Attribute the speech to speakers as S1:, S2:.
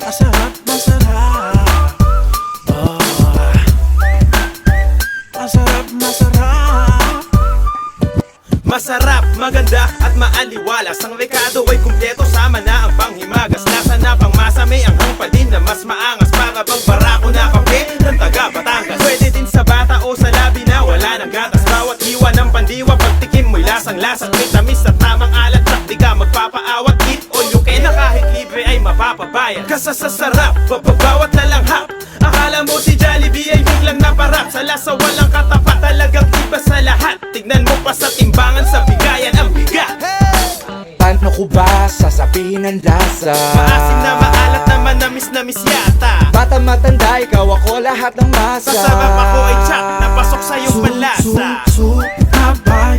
S1: Masarap, masarap. Oh. Masarap, masarap.
S2: Masarap, maganda at maaliwalas. Ang rekado ay kumpleto, sama na ang panghimagas. Lasa na pang masa, may anghang pa din na mas maangas. Para bang barako na kape ng taga Batangas. Pwede din sa bata o sa labi na wala ng gatas. Bawat hiwa ng pandiwa, pagtikim mo'y lasang-lasat. May tamis at tamang alat, at di ka magpapaawat. Eat all you can na kahit libre ay mapapabayad. Kasasasarap, babawat lalanghap. Akala mo si Jollibee ay biglang naparap. Sa lasa walang katapat, talagang iba sa lahat. Tignan mo pa sa timbangan, sa bigayan ang bigat.
S3: Paano ko ba sasabihin ang lasa?
S2: Maasim na maalat na manamis-namis yata.
S3: Bata matanda, ikaw ako lahat ng masa.
S2: Sa sarap ako ay tsak, napasok sa iyong panlasa.
S1: Abay,